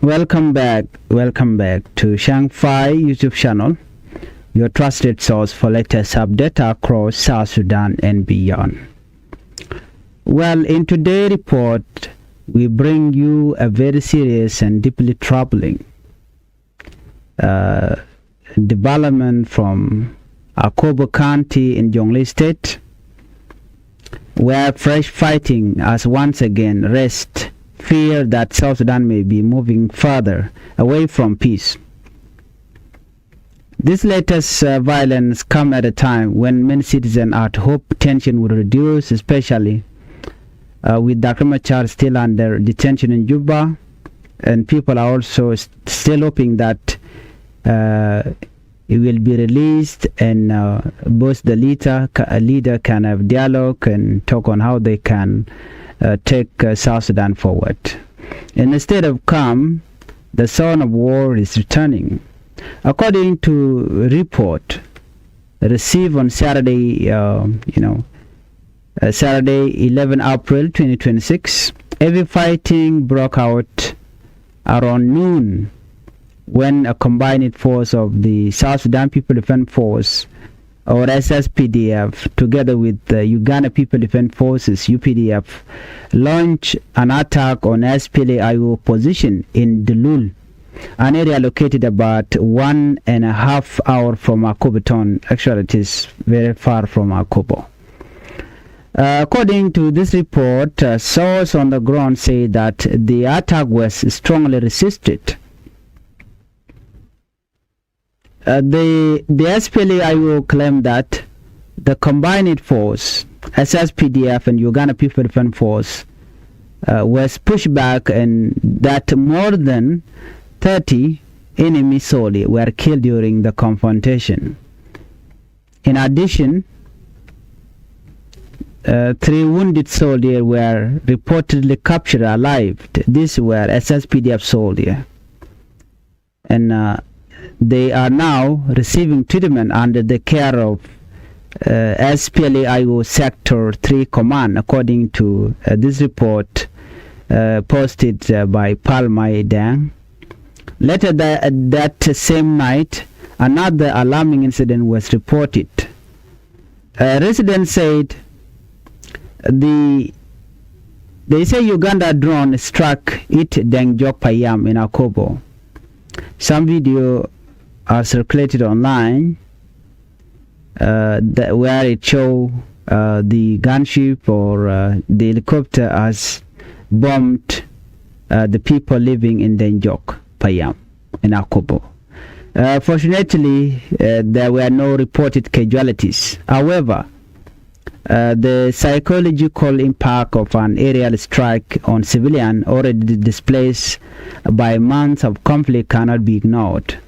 Welcome back to Changfied YouTube channel, your trusted source for latest updates across South Sudan and beyond. Well, in today's report, we bring you a very serious and deeply troubling development from Akobo County in Jonglei State, where fresh fighting has once again raised fear that South Sudan may be moving further away from peace. This latest violence comes at a time when many citizens are to hope tension will reduce, especially with Dr. Machar still under detention in Juba, and people are also still hoping that he will be released and both the leader can have dialogue and talk on how they can take South Sudan forward. In a state of calm, the sound of war is returning. According to a report received on Saturday, Saturday 11 April 2026, heavy fighting broke out around noon when a combined force of the South Sudan People Defense Force, or SSPDF, together with the Uganda People Defense Forces, UPDF, launched an attack on SPLA position in Dulul, an area located about 1.5 hours from Akobo town. Actually, it is very far from Akobo. According to this report, sources on the ground say that the attack was strongly resisted. The SPLA claimed that the combined force, SSPDF and Uganda People Defense Force, was pushed back, and that more than 30 enemy soldiers were killed during the confrontation. In addition, 3 wounded soldiers were reportedly captured alive. These were SSPDF soldiers, and they are now receiving treatment under the care of SPLA Sector 3 Command, according to this report posted by Palmai Dang. Later that same night, another alarming incident was reported. Residents said they say Uganda drone struck it Dengjok Payam in Akobo. Some video are circulated online where it shows the gunship or the helicopter has bombed the people living in Dengjok Payam in Akobo. Fortunately, there were no reported casualties. However, the psychological impact of an aerial strike on civilians already displaced by months of conflict cannot be ignored.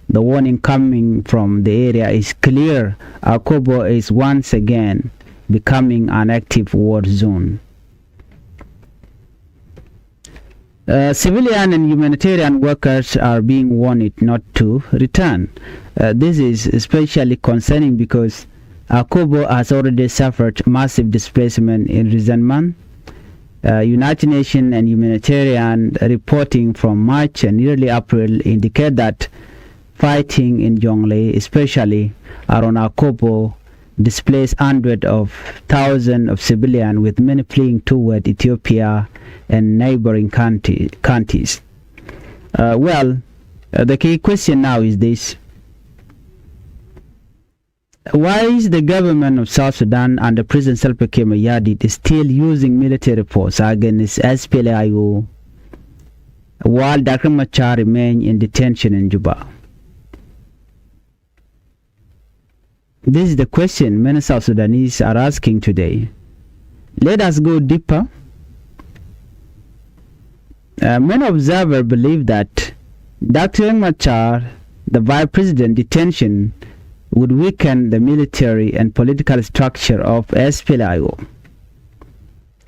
The warning coming from the area is clear. Akobo is once again becoming an active war zone. Civilian and humanitarian workers are warning warned not to return. This is especially concerning because Akobo has already suffered massive displacement in recent months. United Nations and Humanitarian reporting from March and early April indicate that fighting in Jonglei, especially around Akobo, displaced hundreds of thousands of civilians, with many fleeing toward Ethiopia and neighboring countries. The key question now is this: why is the government of South Sudan under President Salva Kiir Mayardit still using military force against SPLA while Dr. Machar remains in detention in Juba? This is the question many South Sudanese are asking today. Let us go deeper. Many observers believe that Dr. Machar, the vice president detention, would weaken the military and political structure of SPLA.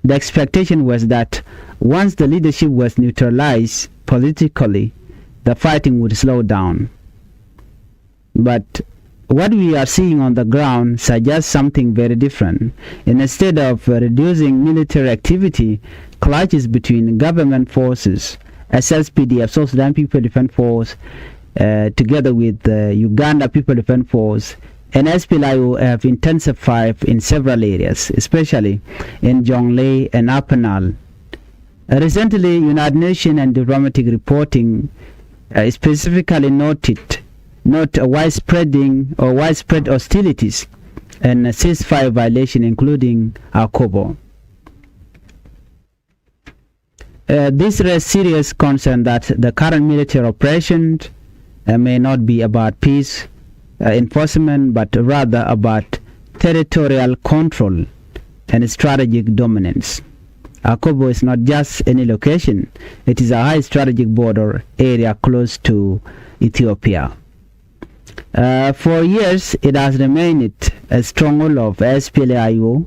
The expectation was that once the leadership was neutralized politically, the fighting would slow down. But what we are seeing on the ground suggests something very different. Instead of reducing military activity, clashes between government forces SSPDF, South Sudan People Defense Force, together with the Uganda People Defense Force and SPLA have intensified in several areas, especially in Jonglei and Upper Nile. Recently, United Nations and diplomatic reporting specifically not widespread hostilities and ceasefire violation, including Akobo. This raises serious concern that the current military operation may not be about peace enforcement, but rather about territorial control and strategic dominance. Akobo is not just any location, it is a high strategic border area close to Ethiopia. For years, it has remained a stronghold of SPLA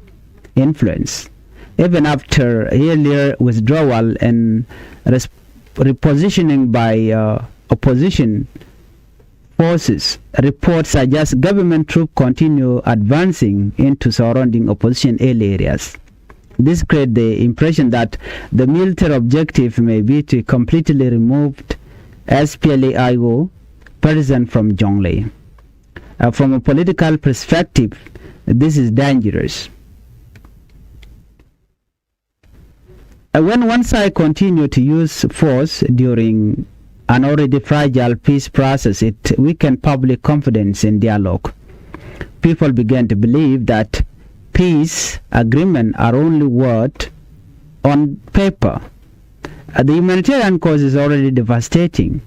influence. Even after earlier withdrawal and repositioning by opposition forces, reports suggest government troops continue advancing into surrounding opposition areas. This creates the impression that the military objective may be to completely remove SPLA presence from Jonglei. From a political perspective, this is dangerous. When one side continues to use force during an already fragile peace process, it weakens public confidence in dialogue. People begin to believe that peace agreements are only words on paper. The humanitarian cause is already devastating.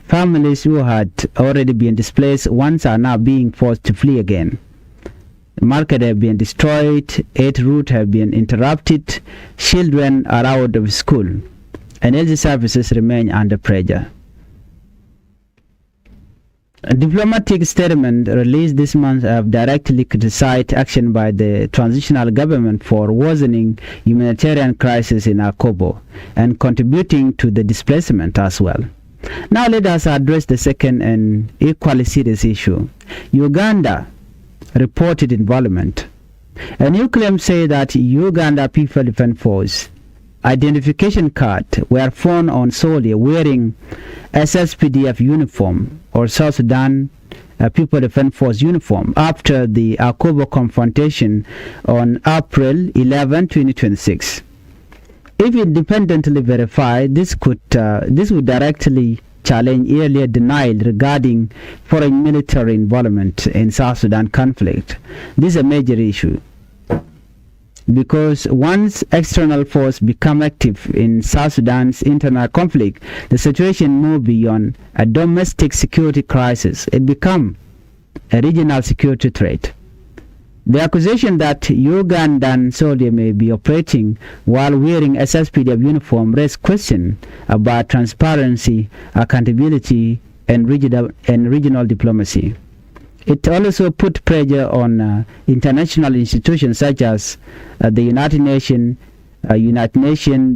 Families who had already been displaced once are now being forced to flee again. Markets have been destroyed, aid routes have been interrupted, children are out of school, and health services remain under pressure. A diplomatic statement released this month have directly criticized action by the transitional government for worsening humanitarian crisis in Akobo and contributing to the displacement as well. Now let us address the second and equally serious issue. Uganda reported involvement. A new claim say that Uganda People Defense Force identification card were found on soldiers wearing SSPDF uniform or South Sudan People Defense Force uniform after the Akobo confrontation on April 11, 2026. If independently verified, this would directly challenge earlier denial regarding foreign military involvement in South Sudan conflict. This is a major issue because once external force become active in South Sudan's internal conflict, the situation moves beyond a domestic security crisis. It becomes a regional security threat. The accusation that Ugandan soldiers may be operating while wearing SSPDF uniform raises questions about transparency, accountability, and regional diplomacy. It also put pressure on international institutions such as the United Nations,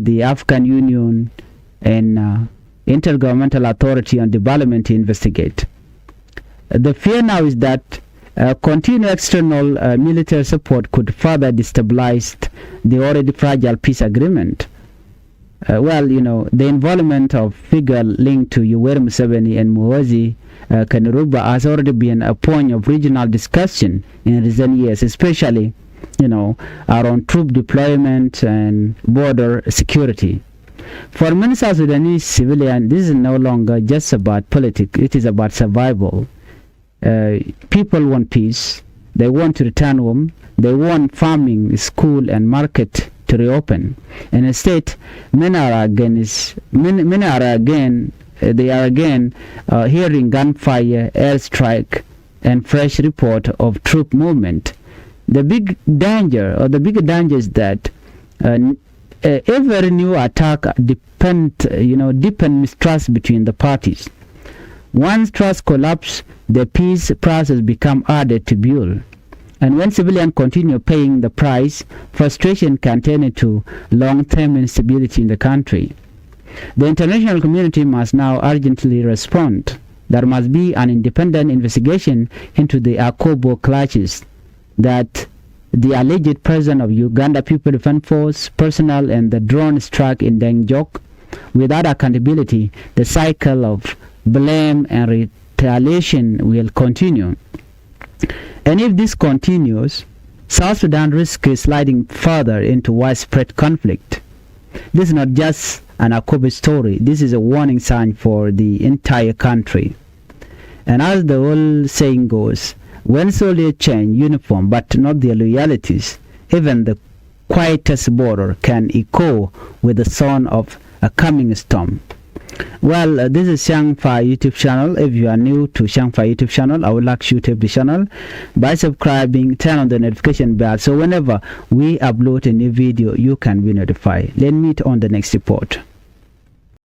the African Union, and Intergovernmental Authority on Development to investigate. The fear now is that continued external military support could further destabilize the already fragile peace agreement. The involvement of figures linked to Yoweri Museveni and Muhoozi Kainerugaba has already been a point of regional discussion in recent years, especially, around troop deployment and border security. For many South Sudanese civilians, this is no longer just about politics, it is about survival. People want peace, they want to return home, they want farming, school and market to reopen. And instead, many are again hearing gunfire, airstrike and fresh report of troop movement. The bigger danger is that every new attack deepen mistrust between the parties. Once trust collapses, the peace process becomes harder to build. And when civilians continue paying the price, frustration can turn into long-term instability in the country. The international community must now urgently respond. There must be an independent investigation into the Akobo clashes, that the alleged presence of Uganda People Defense Force personnel and the drone strike in Dengjok, Without accountability, the cycle of blame and retaliation will continue. And if this continues, South Sudan risks sliding further into widespread conflict. This is not just an Akobo story. This is a warning sign for the entire country. And as the old saying goes, when soldiers change uniform but not their loyalties, even the quietest border can echo with the sound of a coming storm. Well, this is Changfied YouTube channel. If you are new to Changfied YouTube channel, I would like you to help the channel by subscribing, turn on the notification bell, so whenever we upload a new video, you can be notified. Let's meet on the next report.